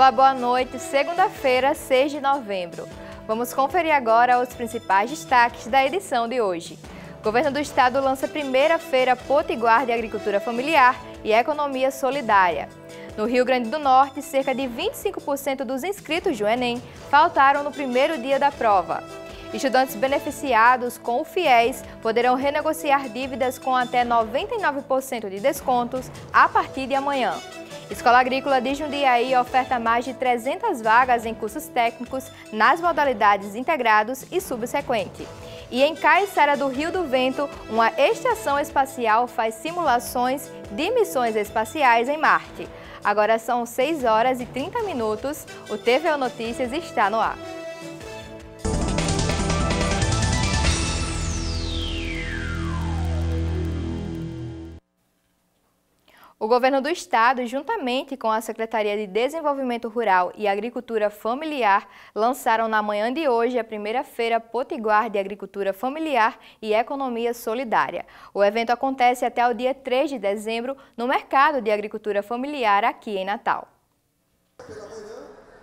Olá, boa noite. Segunda-feira, 6 de novembro. Vamos conferir agora os principais destaques da edição de hoje. O Governo do Estado lança a primeira Feira Potiguar de Agricultura Familiar e Economia Solidária. No Rio Grande do Norte, cerca de 25% dos inscritos do Enem faltaram no primeiro dia da prova. Estudantes beneficiados com o FIES poderão renegociar dívidas com até 99% de descontos a partir de amanhã. Escola Agrícola de Jundiaí oferta mais de 300 vagas em cursos técnicos nas modalidades integrados e subsequente. E em Caiçara do Rio do Vento, uma estação espacial faz simulações de missões espaciais em Marte. Agora são 6 horas e 30 minutos. O TVO Notícias está no ar. O Governo do Estado, juntamente com a Secretaria de Desenvolvimento Rural e Agricultura Familiar, lançaram na manhã de hoje a primeira Feira Potiguar de Agricultura Familiar e Economia Solidária. O evento acontece até o dia 3 de dezembro no Mercado de Agricultura Familiar aqui em Natal.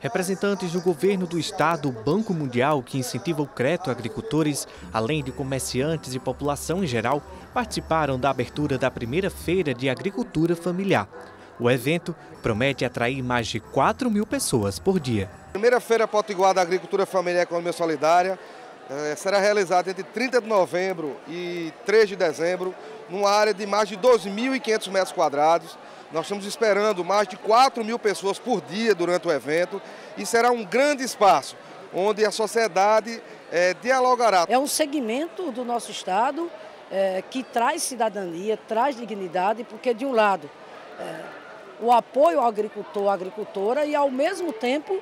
Representantes do Governo do Estado, o Banco Mundial, que incentiva o crédito a agricultores, além de comerciantes e população em geral, participaram da abertura da primeira Feira de Agricultura Familiar. O evento promete atrair mais de 4.000 pessoas por dia. A primeira Feira Potiguar da Agricultura Familiar e Economia Solidária será realizada entre 30 de novembro e 3 de dezembro, numa área de mais de 2.500 metros quadrados. Nós estamos esperando mais de 4.000 pessoas por dia durante o evento e será um grande espaço onde a sociedade dialogará. É um segmento do nosso Estado que traz cidadania, traz dignidade, porque de um lado o apoio ao agricultor, à agricultora e ao mesmo tempo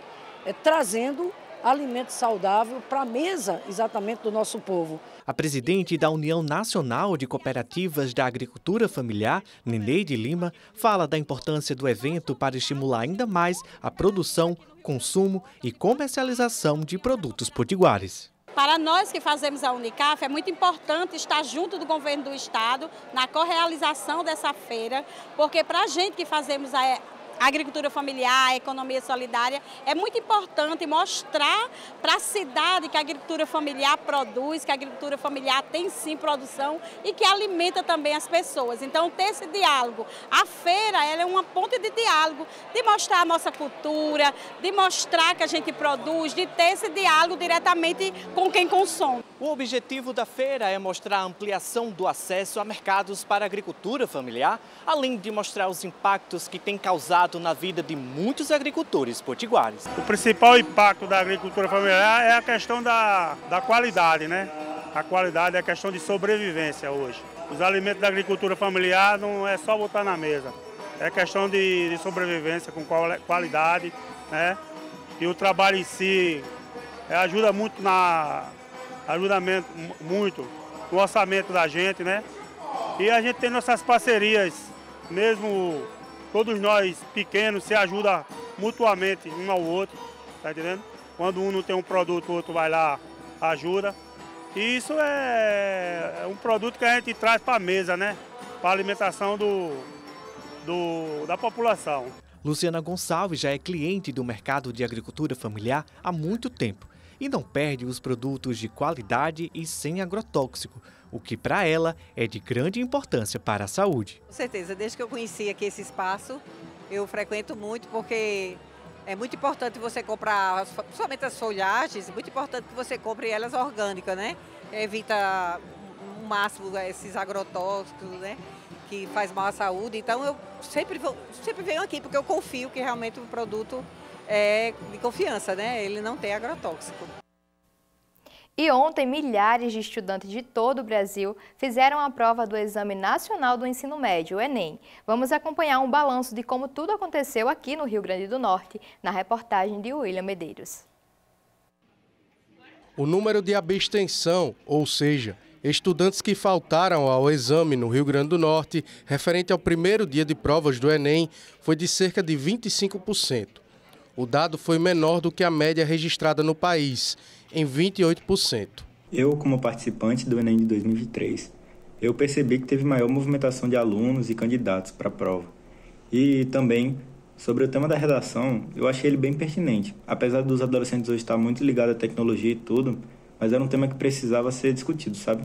trazendo alimento saudável para a mesa exatamente do nosso povo. A presidente da União Nacional de Cooperativas da Agricultura Familiar, Neneide Lima, fala da importância do evento para estimular ainda mais a produção, consumo e comercialização de produtos potiguares. Para nós que fazemos a Unicaf, é muito importante estar junto do Governo do Estado na correalização dessa feira, porque para a gente que fazemos a agricultura familiar, a economia solidária, é muito importante mostrar para a cidade que a agricultura familiar produz, que a agricultura familiar tem sim produção e que alimenta também as pessoas. Então, ter esse diálogo. A feira ela é uma ponte de diálogo, de mostrar a nossa cultura, de mostrar que a gente produz, de ter esse diálogo diretamente com quem consome. O objetivo da feira é mostrar a ampliação do acesso a mercados para a agricultura familiar, além de mostrar os impactos que tem causado na vida de muitos agricultores potiguares. O principal impacto da agricultura familiar é a questão da qualidade, né? A qualidade é a questão de sobrevivência hoje. Os alimentos da agricultura familiar não é só botar na mesa, é questão de sobrevivência com qualidade, né? E o trabalho em si ajuda muito muito no orçamento da gente, né? E a gente tem nossas parcerias, mesmo todos nós pequenos se ajudam mutuamente um ao outro, tá entendendo? Quando um não tem um produto, o outro vai lá, ajuda. E isso é um produto que a gente traz para a mesa, né? Para a alimentação da população. Luciana Gonçalves já é cliente do mercado de agricultura familiar há muito tempo e não perde os produtos de qualidade e sem agrotóxico, o que para ela é de grande importância para a saúde. Com certeza, desde que eu conheci aqui esse espaço, eu frequento muito porque é muito importante você comprar, somente as folhagens, é muito importante que você compre elas orgânicas, né? Evita o máximo esses agrotóxicos, né? Que faz mal à saúde. Então eu sempre venho aqui porque eu confio que realmente o produto é de confiança, né? Ele não tem agrotóxico. E ontem, milhares de estudantes de todo o Brasil fizeram a prova do Exame Nacional do Ensino Médio, o Enem. Vamos acompanhar um balanço de como tudo aconteceu aqui no Rio Grande do Norte, na reportagem de William Medeiros. O número de abstenção, ou seja, estudantes que faltaram ao exame no Rio Grande do Norte, referente ao primeiro dia de provas do Enem, foi de cerca de 25%. O dado foi menor do que a média registrada no país, em 28%. Eu, como participante do Enem de 2023, eu percebi que teve maior movimentação de alunos e candidatos para a prova. E também Sobre o tema da redação, eu achei ele bem pertinente. Apesar dos adolescentes hoje estar muito ligados à tecnologia e tudo, mas era um tema que precisava ser discutido, sabe?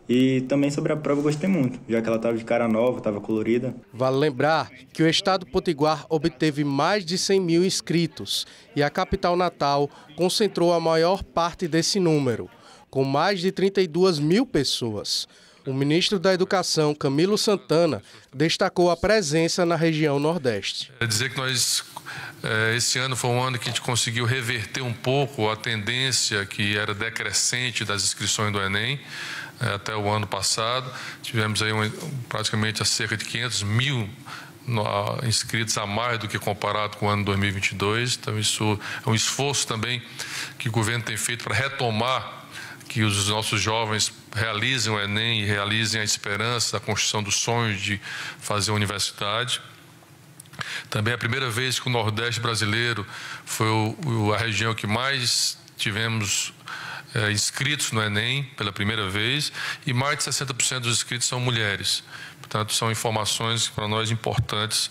E também sobre a prova eu gostei muito, já que ela estava de cara nova, estava colorida. Vale lembrar que o estado potiguar obteve mais de 100 mil inscritos e a capital Natal concentrou a maior parte desse número, com mais de 32 mil pessoas. O ministro da Educação, Camilo Santana, destacou a presença na região Nordeste. É dizer que esse ano foi um ano que a gente conseguiu reverter um pouco a tendência que era decrescente das inscrições do Enem. Até o ano passado, tivemos aí praticamente cerca de 500 mil inscritos a mais do que comparado com o ano 2022. Então isso é um esforço também que o governo tem feito para retomar que os nossos jovens realizem o Enem e realizem a esperança da construção dos sonhos de fazer a universidade. Também é a primeira vez que o Nordeste brasileiro foi a região que mais tivemos inscritos no Enem pela primeira vez e mais de 60% dos inscritos são mulheres. Portanto, são informações para nós importantes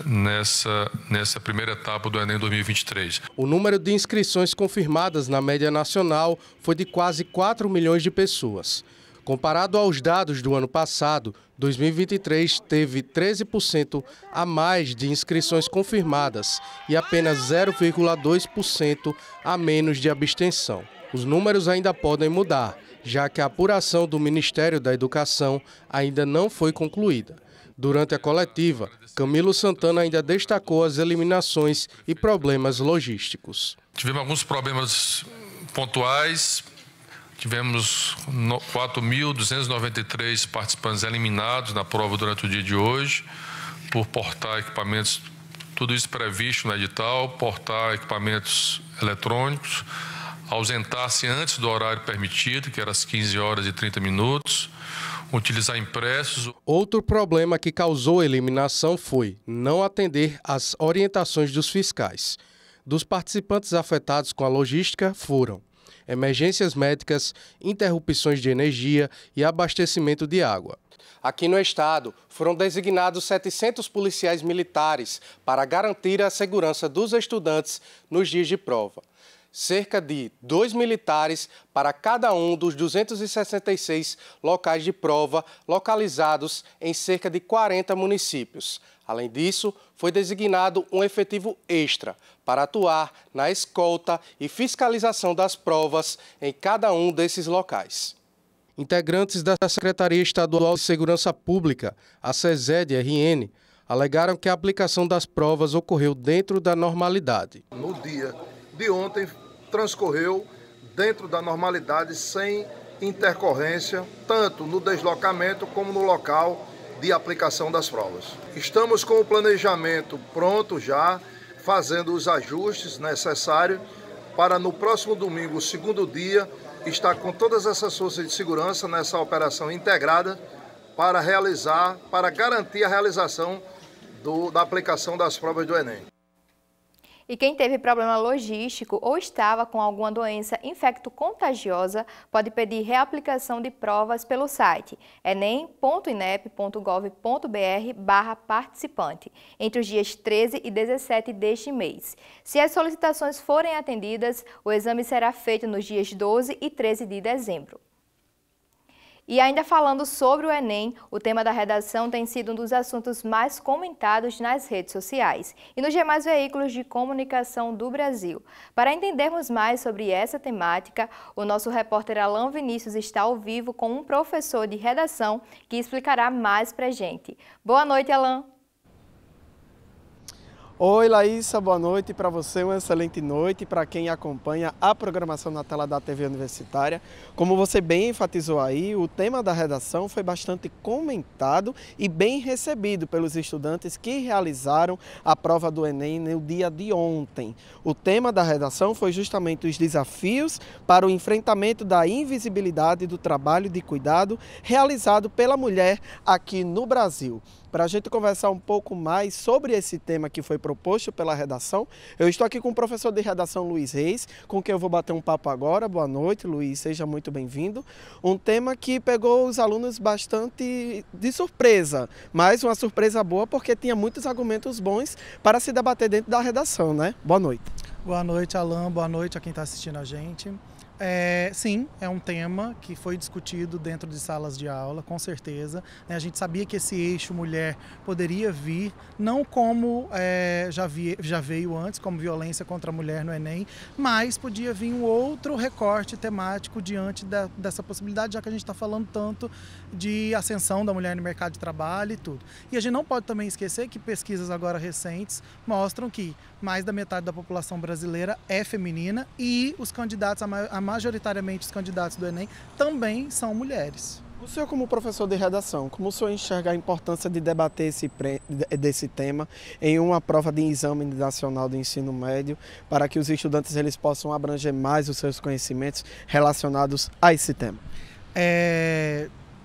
nessa primeira etapa do Enem 2023. O número de inscrições confirmadas na média nacional foi de quase 4 milhões de pessoas. Comparado aos dados do ano passado, 2023 teve 13% a mais de inscrições confirmadas e apenas 0,2% a menos de abstenção. Os números ainda podem mudar, já que a apuração do Ministério da Educação ainda não foi concluída. Durante a coletiva, Camilo Santana ainda destacou as eliminações e problemas logísticos. Tivemos alguns problemas pontuais, tivemos 4.293 participantes eliminados na prova durante o dia de hoje, por portar equipamentos, tudo isso previsto no edital, portar equipamentos eletrônicos, ausentar-se antes do horário permitido, que era às 15 horas e 30 minutos, utilizar impressos. Outro problema que causou eliminação foi não atender às orientações dos fiscais. Dos participantes afetados com a logística foram emergências médicas, interrupções de energia e abastecimento de água. Aqui no estado, foram designados 700 policiais militares para garantir a segurança dos estudantes nos dias de prova. Cerca de 2 militares para cada um dos 266 locais de prova localizados em cerca de 40 municípios. Além disso, foi designado um efetivo extra para atuar na escolta e fiscalização das provas em cada um desses locais. Integrantes da Secretaria Estadual de Segurança Pública, a SESED-RN, alegaram que a aplicação das provas ocorreu dentro da normalidade. No dia de ontem transcorreu dentro da normalidade, sem intercorrência, tanto no deslocamento como no local de aplicação das provas. Estamos com o planejamento pronto já, fazendo os ajustes necessários para no próximo domingo, o segundo dia, estar com todas essas forças de segurança nessa operação integrada para garantir a realização da aplicação das provas do Enem. E quem teve problema logístico ou estava com alguma doença infecto-contagiosa pode pedir reaplicação de provas pelo site enem.inep.gov.br/participante entre os dias 13 e 17 deste mês. Se as solicitações forem atendidas, o exame será feito nos dias 12 e 13 de dezembro. E ainda falando sobre o Enem, o tema da redação tem sido um dos assuntos mais comentados nas redes sociais e nos demais veículos de comunicação do Brasil. Para entendermos mais sobre essa temática, o nosso repórter Alan Vinícius está ao vivo com um professor de redação que explicará mais pra gente. Boa noite, Alan! Oi, Laísa, boa noite para você, uma excelente noite para quem acompanha a programação na tela da TV Universitária. Como você bem enfatizou aí, o tema da redação foi bastante comentado e bem recebido pelos estudantes que realizaram a prova do Enem no dia de ontem. O tema da redação foi justamente os desafios para o enfrentamento da invisibilidade do trabalho de cuidado realizado pela mulher aqui no Brasil. Para a gente conversar um pouco mais sobre esse tema que foi proposto pela redação, eu estou aqui com o professor de redação Luiz Reis, com quem eu vou bater um papo agora. Boa noite, Luiz, seja muito bem-vindo. Um tema que pegou os alunos bastante de surpresa, mas uma surpresa boa porque tinha muitos argumentos bons para se debater dentro da redação, né? Boa noite. Boa noite, Alan. Boa noite a quem está assistindo a gente. Sim, é um tema que foi discutido dentro de salas de aula, com certeza. A gente sabia que esse eixo mulher poderia vir, não como já veio antes, como violência contra a mulher no Enem, mas podia vir um outro recorte temático diante dessa possibilidade, já que a gente está falando tanto de ascensão da mulher no mercado de trabalho e tudo. E a gente não pode também esquecer que pesquisas agora recentes mostram que mais da metade da população brasileira é feminina e os candidatos, majoritariamente os candidatos do Enem, também são mulheres. O senhor, como professor de redação, como o senhor enxerga a importância de debater desse tema em uma prova de exame nacional do ensino médio, para que os estudantes eles possam abranger mais os seus conhecimentos relacionados a esse tema?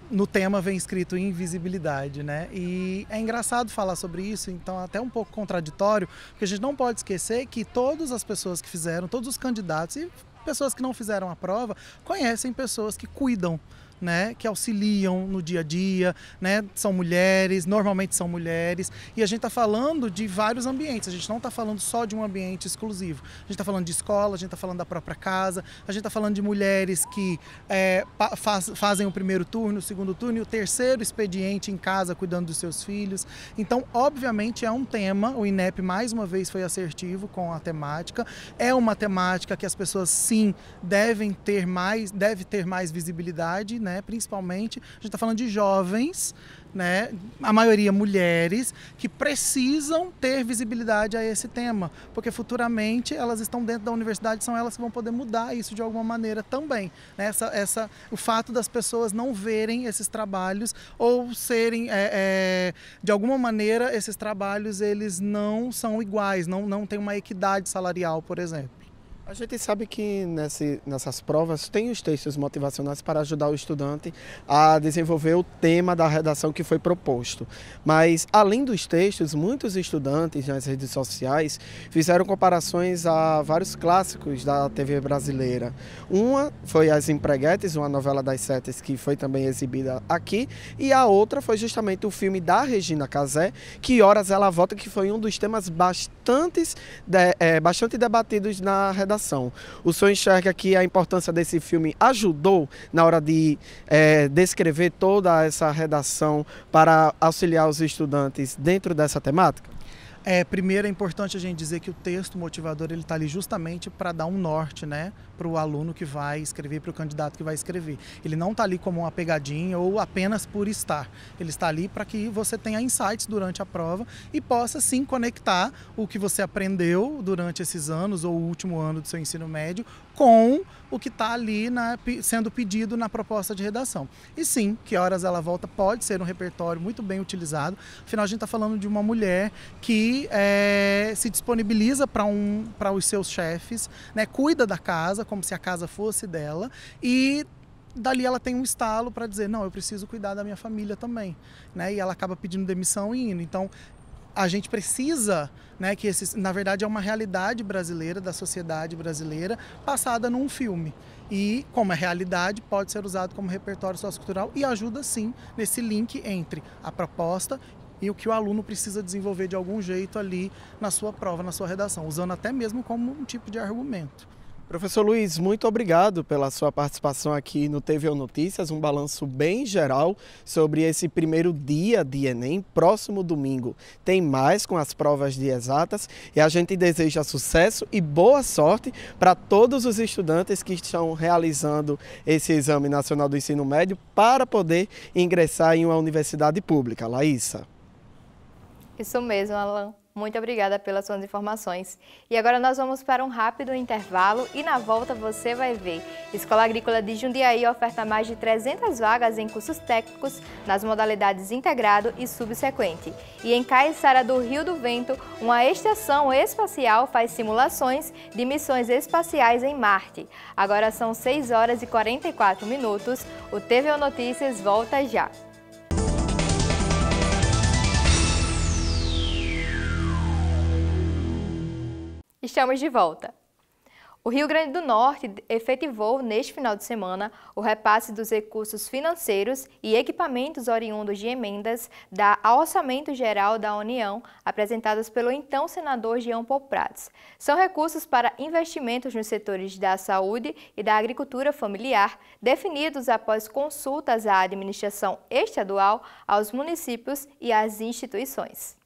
No tema vem escrito invisibilidade, né? E é engraçado falar sobre isso, então até um pouco contraditório, porque a gente não pode esquecer que todas as pessoas que fizeram, todos os candidatos e pessoas que não fizeram a prova, conhecem pessoas que cuidam, né, que auxiliam no dia a dia, né, são mulheres, normalmente são mulheres, e a gente está falando de vários ambientes, a gente não está falando só de um ambiente exclusivo, a gente está falando de escola, a gente está falando da própria casa, a gente está falando de mulheres que fazem o primeiro turno, o segundo turno e o terceiro expediente em casa cuidando dos seus filhos. Então, obviamente, é um tema, o INEP mais uma vez foi assertivo com a temática, é uma temática que as pessoas sim deve ter mais visibilidade, né? Principalmente, a gente está falando de jovens, né? A maioria mulheres, que precisam ter visibilidade a esse tema, porque futuramente elas estão dentro da universidade, são elas que vão poder mudar isso de alguma maneira também, né? O fato das pessoas não verem esses trabalhos ou serem, de alguma maneira, esses trabalhos eles não são iguais, não tem uma equidade salarial, por exemplo. A gente sabe que nessas provas tem os textos motivacionais para ajudar o estudante a desenvolver o tema da redação que foi proposto. Mas, além dos textos, muitos estudantes nas redes sociais fizeram comparações a vários clássicos da TV brasileira. Uma foi As Empreguetes, uma novela das 7 que foi também exibida aqui, e a outra foi justamente o filme da Regina Casé, Que Horas Ela Volta, que foi um dos temas bastante debatidos na redação. O senhor enxerga que a importância desse filme ajudou na hora de descrever toda essa redação para auxiliar os estudantes dentro dessa temática? Primeiro é importante a gente dizer que o texto motivador ele está ali justamente para dar um norte, né, para o aluno que vai escrever, para o candidato que vai escrever. Ele não está ali como uma pegadinha ou apenas por estar. Ele está ali para que você tenha insights durante a prova e possa sim conectar o que você aprendeu durante esses anos ou o último ano do seu ensino médio com o que está ali sendo pedido na proposta de redação. E sim, Que Horas Ela Volta pode ser um repertório muito bem utilizado. Afinal, a gente está falando de uma mulher que se disponibiliza para os seus chefes, né, cuida da casa como se a casa fosse dela e dali ela tem um estalo para dizer, não, eu preciso cuidar da minha família também, né, e ela acaba pedindo demissão e indo. Então, a gente precisa, né, que na verdade é uma realidade brasileira, da sociedade brasileira, passada num filme. E, como é realidade, pode ser usado como repertório sociocultural e ajuda sim nesse link entre a proposta e o que o aluno precisa desenvolver de algum jeito ali na sua prova, na sua redação, usando até mesmo como um tipo de argumento. Professor Luiz, muito obrigado pela sua participação aqui no TVO Notícias, um balanço bem geral sobre esse primeiro dia de Enem, próximo domingo. Tem mais com as provas de exatas e a gente deseja sucesso e boa sorte para todos os estudantes que estão realizando esse Exame Nacional do Ensino Médio para poder ingressar em uma universidade pública. Laísa. Isso mesmo, Alan. Muito obrigada pelas suas informações. E agora nós vamos para um rápido intervalo e na volta você vai ver. Escola Agrícola de Jundiaí oferta mais de 300 vagas em cursos técnicos nas modalidades integrado e subsequente. E em Caiçara do Rio do Vento, uma estação espacial faz simulações de missões espaciais em Marte. Agora são 6 horas e 44 minutos. O TVO Notícias volta já. Estamos de volta. O Rio Grande do Norte efetivou neste final de semana o repasse dos recursos financeiros e equipamentos oriundos de emendas ao Orçamento Geral da União, apresentadas pelo então senador Jean Paul Prats. São recursos para investimentos nos setores da saúde e da agricultura familiar, definidos após consultas à administração estadual, aos municípios e às instituições.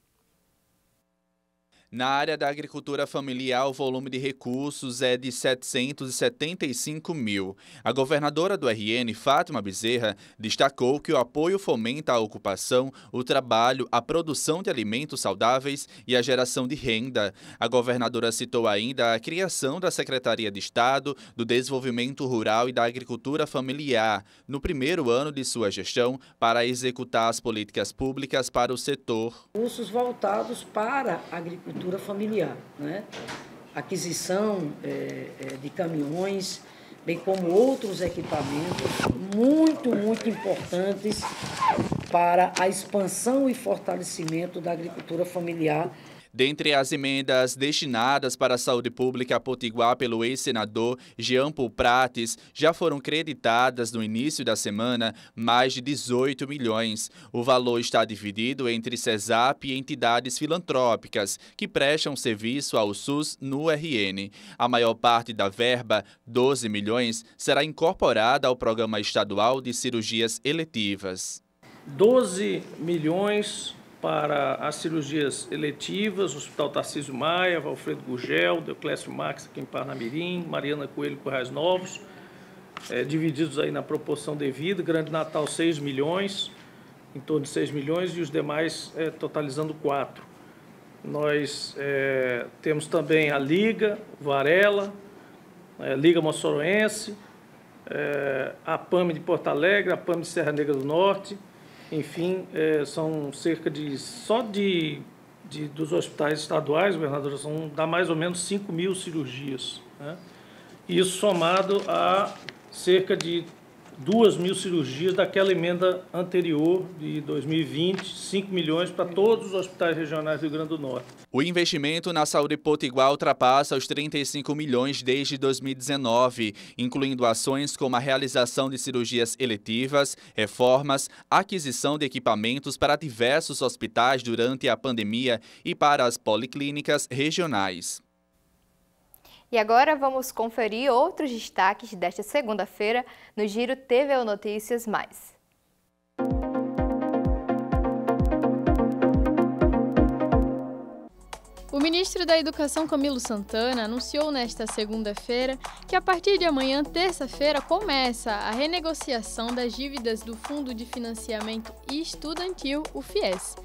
Na área da agricultura familiar, o volume de recursos é de 775 mil. A governadora do RN, Fátima Bezerra, destacou que o apoio fomenta a ocupação, o trabalho, a produção de alimentos saudáveis e a geração de renda. A governadora citou ainda a criação da Secretaria de Estado do Desenvolvimento Rural e da Agricultura Familiar, no primeiro ano de sua gestão, para executar as políticas públicas para o setor. Recursos voltados para a agricultura familiar, né? Aquisição de caminhões, bem como outros equipamentos muito importantes para a expansão e fortalecimento da agricultura familiar. Dentre as emendas destinadas para a saúde pública potiguar pelo ex-senador Jean Paul Prats, já foram creditadas no início da semana mais de 18 milhões. O valor está dividido entre CESAP e entidades filantrópicas que prestam serviço ao SUS no RN. A maior parte da verba, 12 milhões, será incorporada ao Programa Estadual de Cirurgias Eletivas. 12 milhões para as cirurgias eletivas, Hospital Tarcísio Maia, Valfredo Gurgel, Deoclésio Max aqui em Parnamirim, Mariana Coelho Currais Novos, divididos aí na proporção devida. Grande Natal 6 milhões, em torno de 6 milhões, e os demais totalizando 4. Nós temos também a Liga Varela, Liga Moçoroense, a PAME de Porto Alegre, a PAME de Serra Negra do Norte. Enfim, são cerca de, dos hospitais estaduais, governadora, dá mais ou menos 5 mil cirurgias, né? Isso somado a cerca de 2 mil cirurgias daquela emenda anterior de 2020, 5 milhões para todos os hospitais regionais do Rio Grande do Norte. O investimento na saúde potiguar ultrapassa os 35 milhões desde 2019, incluindo ações como a realização de cirurgias eletivas, reformas, aquisição de equipamentos para diversos hospitais durante a pandemia e para as policlínicas regionais. E agora vamos conferir outros destaques desta segunda-feira no Giro TVU Notícias Mais. O ministro da Educação, Camilo Santana, anunciou nesta segunda-feira que a partir de amanhã, terça-feira, começa a renegociação das dívidas do Fundo de Financiamento Estudantil, o FIES.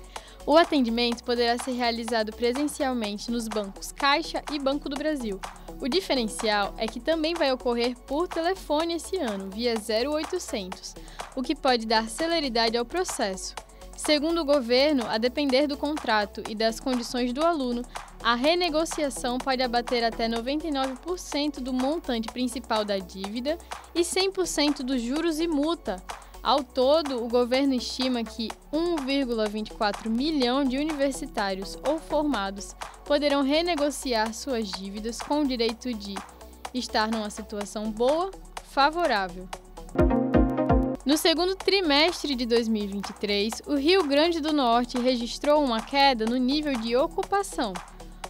O atendimento poderá ser realizado presencialmente nos bancos Caixa e Banco do Brasil. O diferencial é que também vai ocorrer por telefone esse ano, via 0800, o que pode dar celeridade ao processo. Segundo o governo, a depender do contrato e das condições do aluno, a renegociação pode abater até 99% do montante principal da dívida e 100% dos juros e multa. Ao todo, o governo estima que 1,24 milhão de universitários ou formados poderão renegociar suas dívidas com o direito de estar numa situação boa, favorável. No segundo trimestre de 2023, o Rio Grande do Norte registrou uma queda no nível de ocupação,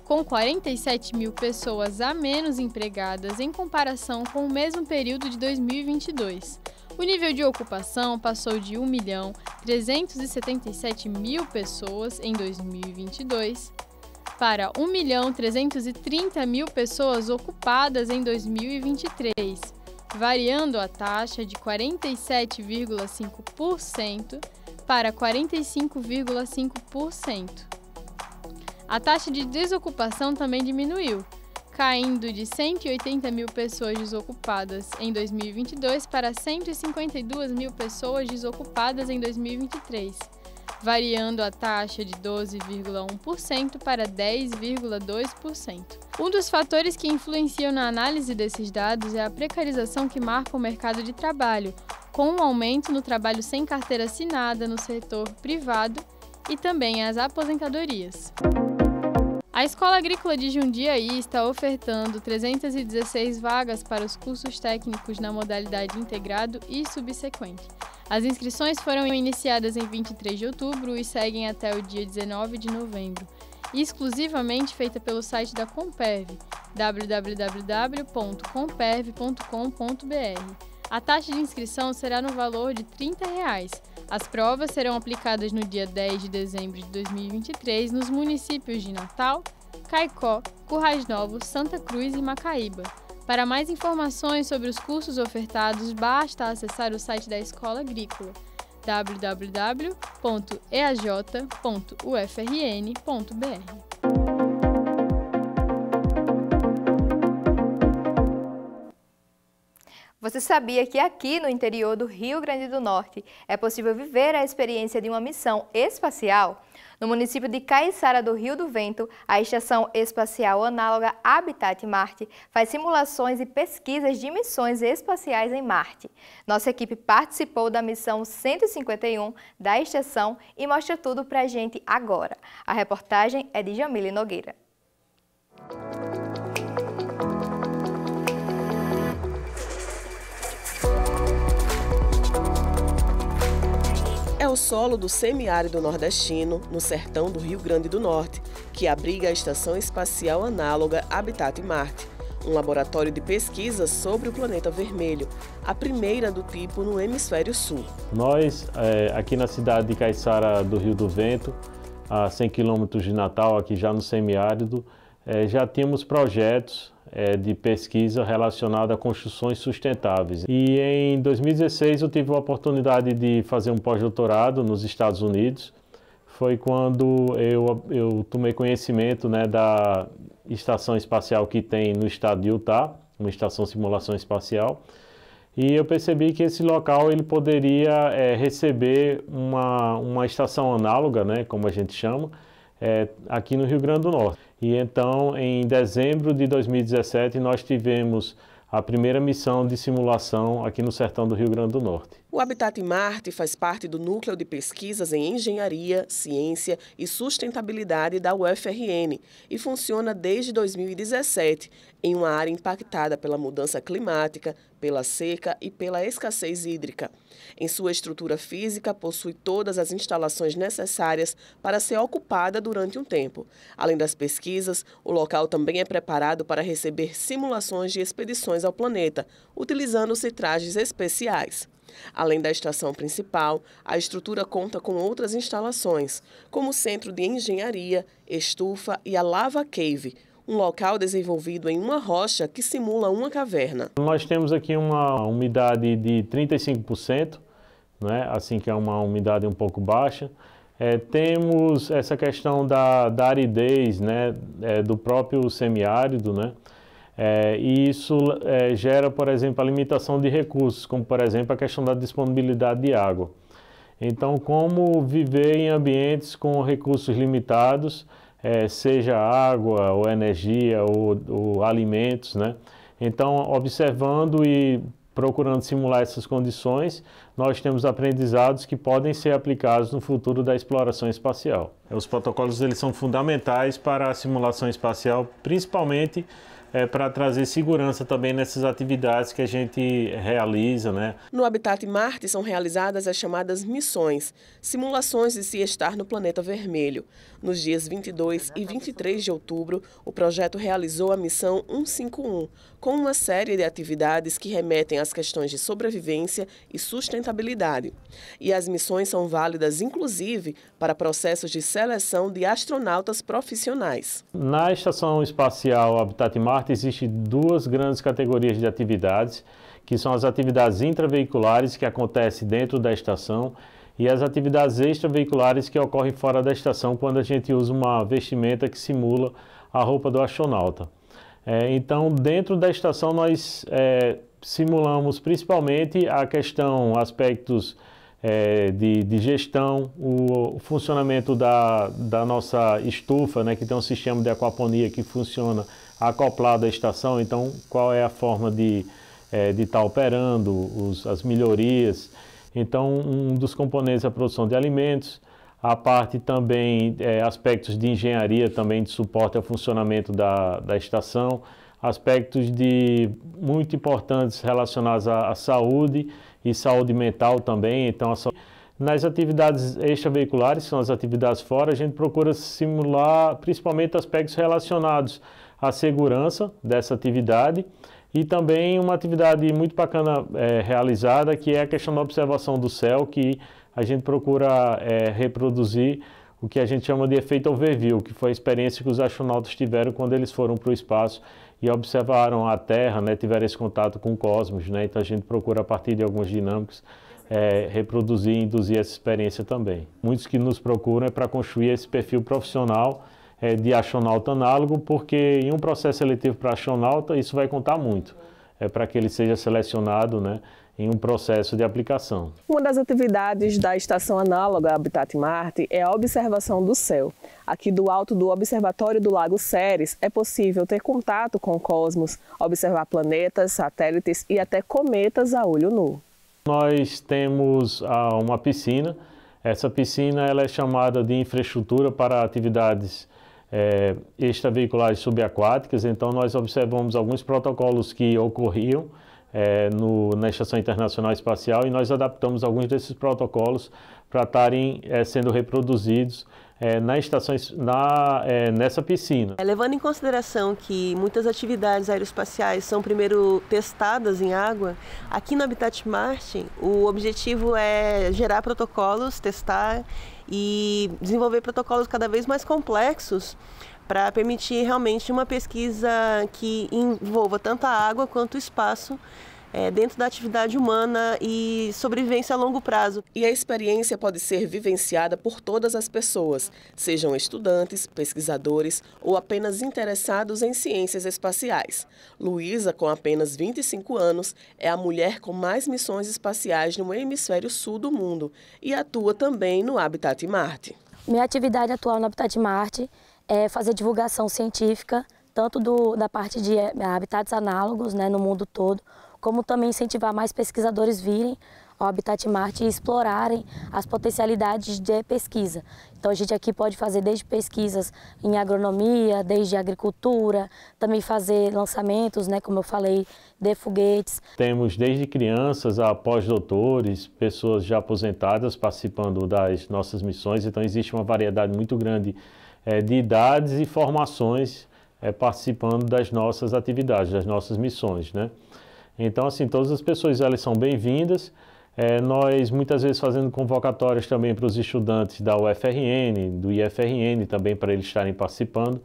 com 47 mil pessoas a menos empregadas em comparação com o mesmo período de 2022. O nível de ocupação passou de 1.377.000 pessoas em 2022 para 1.330.000 pessoas ocupadas em 2023, variando a taxa de 47,5% para 45,5%. A taxa de desocupação também diminuiu, caindo de 180 mil pessoas desocupadas em 2022 para 152 mil pessoas desocupadas em 2023, variando a taxa de 12,1% para 10,2%. Um dos fatores que influenciam na análise desses dados é a precarização que marca o mercado de trabalho, com um aumento no trabalho sem carteira assinada no setor privado e também as aposentadorias. A Escola Agrícola de Jundiaí está ofertando 316 vagas para os cursos técnicos na modalidade integrado e subsequente. As inscrições foram iniciadas em 23 de outubro e seguem até o dia 19 de novembro, exclusivamente feita pelo site da Comperv, www.comperv.com.br. A taxa de inscrição será no valor de R$ 30. As provas serão aplicadas no dia 10 de dezembro de 2023 nos municípios de Natal, Caicó, Currais Novos, Santa Cruz e Macaíba. Para mais informações sobre os cursos ofertados, basta acessar o site da Escola Agrícola, www.eaj.ufrn.br. Você sabia que aqui no interior do Rio Grande do Norte é possível viver a experiência de uma missão espacial? No município de Caiçara do Rio do Vento, a Estação Espacial Análoga Habitat Marte faz simulações e pesquisas de missões espaciais em Marte. Nossa equipe participou da missão 151 da estação e mostra tudo pra gente agora. A reportagem é de Jamile Nogueira. É o solo do semiárido nordestino, no sertão do Rio Grande do Norte, que abriga a Estação Espacial Análoga Habitat Marte, um laboratório de pesquisa sobre o planeta vermelho, a primeira do tipo no Hemisfério Sul. Nós, aqui na cidade de Caiçara do Rio do Vento, a 100 quilômetros de Natal, aqui já no semiárido, já tínhamos projetos de pesquisa relacionada a construções sustentáveis. E em 2016 eu tive a oportunidade de fazer um pós-doutorado nos Estados Unidos. Foi quando eu tomei conhecimento, né, da estação espacial que tem no estado de Utah, uma estação de simulação espacial. E eu percebi que esse local ele poderia receber uma estação análoga, né, como a gente chama, aqui no Rio Grande do Norte. E então, em dezembro de 2017, nós tivemos a primeira missão de simulação aqui no sertão do Rio Grande do Norte. O Habitat Marte faz parte do Núcleo de Pesquisas em Engenharia, Ciência e Sustentabilidade da UFRN e funciona desde 2017 em uma área impactada pela mudança climática, pela seca e pela escassez hídrica. Em sua estrutura física, possui todas as instalações necessárias para ser ocupada durante um tempo. Além das pesquisas, o local também é preparado para receber simulações de expedições ao planeta, utilizando-se trajes especiais. Além da estação principal, a estrutura conta com outras instalações, como o Centro de Engenharia, Estufa e a Lava Cave, um local desenvolvido em uma rocha que simula uma caverna. Nós temos aqui uma umidade de 35%, né? Assim que é uma umidade um pouco baixa. Temos essa questão da aridez, né? Do próprio semiárido, né? E isso gera, por exemplo, a limitação de recursos, como por exemplo a questão da disponibilidade de água. Então, como viver em ambientes com recursos limitados, seja água, ou energia, ou alimentos, né? Então, observando e procurando simular essas condições, nós temos aprendizados que podem ser aplicados no futuro da exploração espacial. Os protocolos eles são fundamentais para a simulação espacial, principalmente para trazer segurança também nessas atividades que a gente realiza, né? No Habitat Marte são realizadas as chamadas missões, simulações de se estar no planeta vermelho. Nos dias 22 e 23 de outubro, o projeto realizou a missão 151, com uma série de atividades que remetem às questões de sobrevivência e sustentabilidade. E as missões são válidas, inclusive, para processos de seleção de astronautas profissionais. Na Estação Espacial Habitat Marte existem duas grandes categorias de atividades, que são as atividades intraveiculares que acontecem dentro da estação e as atividades extraveiculares que ocorrem fora da estação quando a gente usa uma vestimenta que simula a roupa do astronauta. Então, dentro da estação nós simulamos principalmente a questão, aspectos de gestão, o funcionamento da nossa estufa, né, que tem um sistema de aquaponia que funciona acoplado à estação, então qual é a forma de estar operando, as melhorias. Então um dos componentes é a produção de alimentos, a parte também, aspectos de engenharia, também de suporte ao funcionamento da estação, aspectos muito importantes relacionados à saúde e saúde mental também. Então, nas atividades extraveiculares, que são as atividades fora, a gente procura simular principalmente aspectos relacionados à segurança dessa atividade e também uma atividade muito bacana realizada, que é a questão da observação do céu, que a gente procura reproduzir o que a gente chama de efeito overview, que foi a experiência que os astronautas tiveram quando eles foram para o espaço e observaram a Terra, né, tiveram esse contato com o cosmos, né? Então a gente procura, a partir de algumas dinâmicas, reproduzir e induzir essa experiência também. Muitos que nos procuram é para construir esse perfil profissional de astronauta análogo, porque em um processo seletivo para astronauta isso vai contar muito, para que ele seja selecionado, né, em um processo de aplicação. Uma das atividades da Estação Análoga Habitat Marte é a observação do céu. Aqui do alto do Observatório do Lago Ceres é possível ter contato com o cosmos, observar planetas, satélites e até cometas a olho nu. Nós temos uma piscina. Essa piscina ela é chamada de infraestrutura para atividades extraveiculares subaquáticas. Então nós observamos alguns protocolos que ocorriam na Estação Internacional Espacial e nós adaptamos alguns desses protocolos para estarem sendo reproduzidos nessa piscina. Levando em consideração que muitas atividades aeroespaciais são primeiro testadas em água, aqui no Habitat Marte o objetivo é gerar protocolos, testar e desenvolver protocolos cada vez mais complexos para permitir realmente uma pesquisa que envolva tanto a água quanto o espaço dentro da atividade humana e sobrevivência a longo prazo. E a experiência pode ser vivenciada por todas as pessoas, sejam estudantes, pesquisadores ou apenas interessados em ciências espaciais. Luísa, com apenas 25 anos, é a mulher com mais missões espaciais no hemisfério sul do mundo e atua também no Habitat Marte. Minha atividade atual no Habitat Marte é fazer divulgação científica, tanto da parte de habitats análogos, né, no mundo todo, como também incentivar mais pesquisadores virem ao Habitat Marte e explorarem as potencialidades de pesquisa. Então a gente aqui pode fazer desde pesquisas em agronomia, desde agricultura, também fazer lançamentos, né, como eu falei, de foguetes. Temos desde crianças a pós-doutores, pessoas já aposentadas participando das nossas missões, então existe uma variedade muito grande de idades e formações participando das nossas atividades, das nossas missões, né? Então, assim, todas as pessoas elas são bem-vindas. Nós, muitas vezes, fazendo convocatórias também para os estudantes da UFRN, do IFRN, também para eles estarem participando.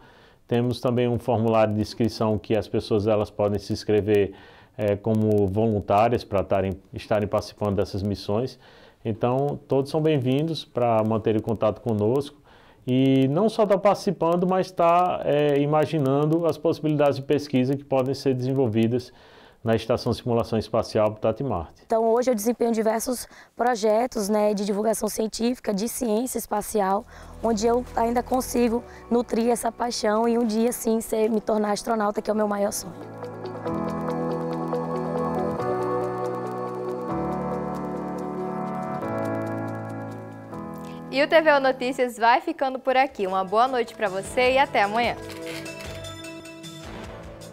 Temos também um formulário de inscrição que as pessoas elas podem se inscrever como voluntárias para estarem participando dessas missões. Então, todos são bem-vindos para manterem contato conosco. E não só estar participando, mas estar imaginando as possibilidades de pesquisa que podem ser desenvolvidas na Estação de Simulação Espacial Habitat Marte. Então hoje eu desempenho diversos projetos, né, de divulgação científica, de ciência espacial, onde eu ainda consigo nutrir essa paixão e um dia sim me tornar astronauta, que é o meu maior sonho. E o TVO Notícias vai ficando por aqui. Uma boa noite para você e até amanhã.